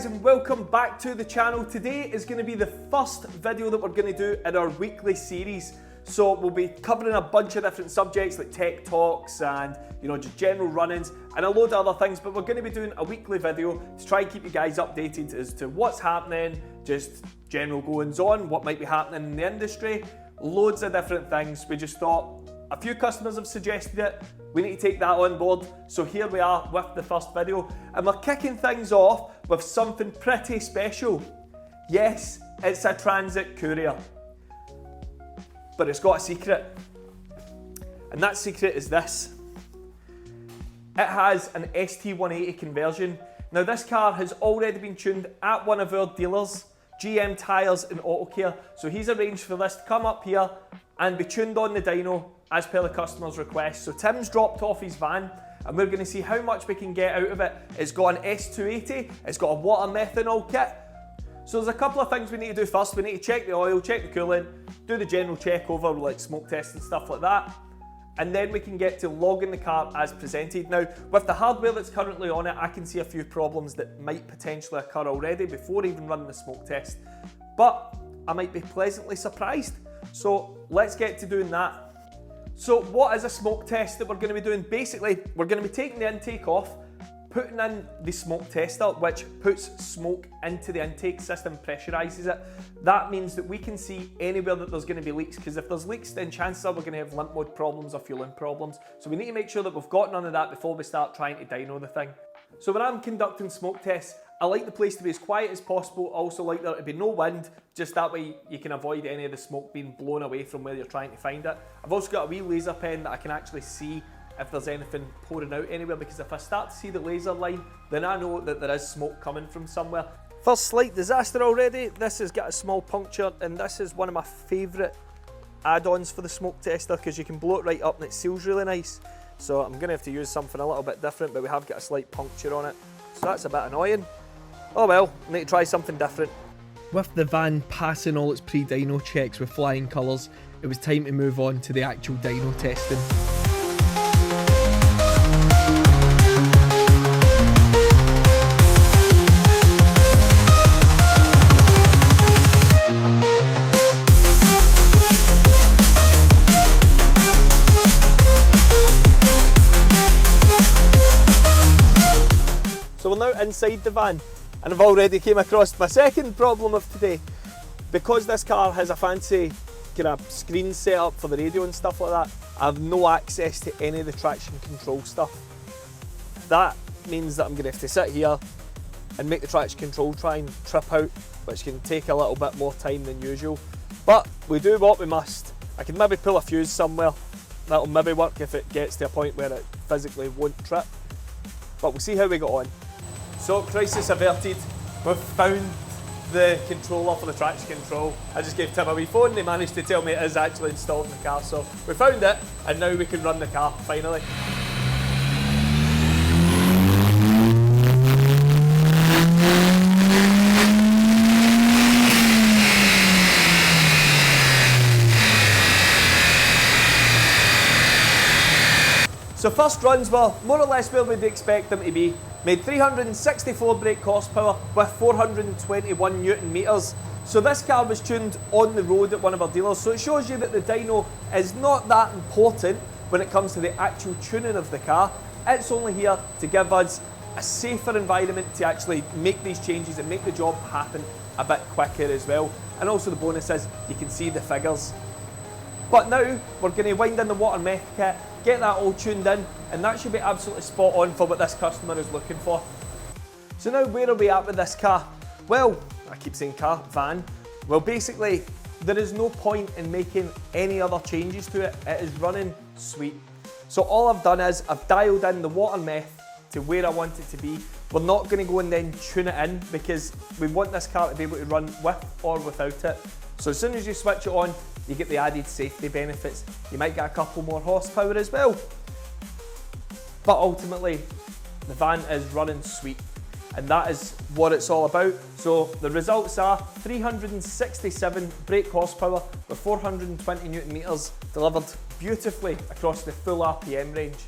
guys, and welcome back to the channel. Today is going to be the first video that we're going to do in our weekly series. So we'll be covering a bunch of different subjects like tech talks and just general run-ins and a load of other things, but we're going to be doing a weekly video to try and keep you guys updated as to what's happening, just general goings on, what might be happening in the industry, loads of different things. We just thought a few customers have suggested it, we need to take that on board, so here we are with the first video, and we're kicking things off with something pretty special. Yes, it's a transit courier, but it's got a secret, and that secret is this. It has an ST180 conversion. Now this car has already been tuned at one of our dealers, GM Tyres and Auto Care, so he's arranged for this to come up here and be tuned on the dyno as per the customer's request. So Tim's dropped off his van and we're going to see how much we can get out of it. It's got an S280, it's got a water methanol kit. So there's a couple of things we need to do first. We need to check the oil, check the coolant, do the general check over like smoke test and stuff like that. And then we can get to logging the car as presented. Now, with the hardware that's currently on it, I can see a few problems that might potentially occur already before even running the smoke test. But I might be pleasantly surprised. So let's get to doing that. So what is a smoke test that we're going to be doing? Basically, we're going to be taking the intake off, putting in the smoke tester, which puts smoke into the intake system, pressurizes it. That means that we can see anywhere that there's going to be leaks, because if there's leaks, then chances are we're going to have limp mode problems or fueling problems. So we need to make sure that we've got none of that before we start trying to dyno the thing. So when I'm conducting smoke tests, I like the place to be as quiet as possible. I also like there to be no wind, just that way you can avoid any of the smoke being blown away from where you're trying to find it. I've also got a wee laser pen that I can actually see if there's anything pouring out anywhere, because if I start to see the laser line, then I know that there is smoke coming from somewhere. First slight disaster already. This has got a small puncture, and this is one of my favourite add-ons for the smoke tester, because you can blow it right up and it seals really nice. So I'm going to have to use something a little bit different, but we have got a slight puncture on it. So that's a bit annoying. Oh well, need to try something different. With the van passing all its pre-dyno checks with flying colours, it was time to move on to the actual dyno testing. So we're now inside the van, and I've already came across my second problem of today. Because this car has a fancy kind of screen set up for the radio and stuff like that, I have no access to any of the traction control stuff. That means that I'm going to have to sit here and make the traction control try and trip out, which can take a little bit more time than usual. But we do what we must. I can maybe pull a fuse somewhere. That'll maybe work if it gets to a point where it physically won't trip. But we'll see how we get on. So, crisis averted. We've found the controller for the traction control. I just gave Tim a wee phone and he managed to tell me it is actually installed in the car. So we found it, and now we can run the car, finally. So first runs were more or less where we'd expect them to be. Made 364 brake horsepower with 421 Newton meters. So this car was tuned on the road at one of our dealers, so it shows you that the dyno is not that important when it comes to the actual tuning of the car. It's only here to give us a safer environment to actually make these changes and make the job happen a bit quicker as well. And also the bonus is you can see the figures. But now we're going to wind in the water meth kit, get that all tuned in, and that should be absolutely spot on for what this customer is looking for. So now where are we at with this car? Well, I keep saying car, van. Well, basically there is no point in making any other changes to it. It is running sweet. So all I've done is I've dialed in the water meth to where I want it to be. We're not going to go and then tune it in, because we want this car to be able to run with or without it. So as soon as you switch it on, you get the added safety benefits. You might get a couple more horsepower as well. But ultimately, the van is running sweet, and that is what it's all about. So the results are 367 brake horsepower with 420 Newton meters, delivered beautifully across the full RPM range.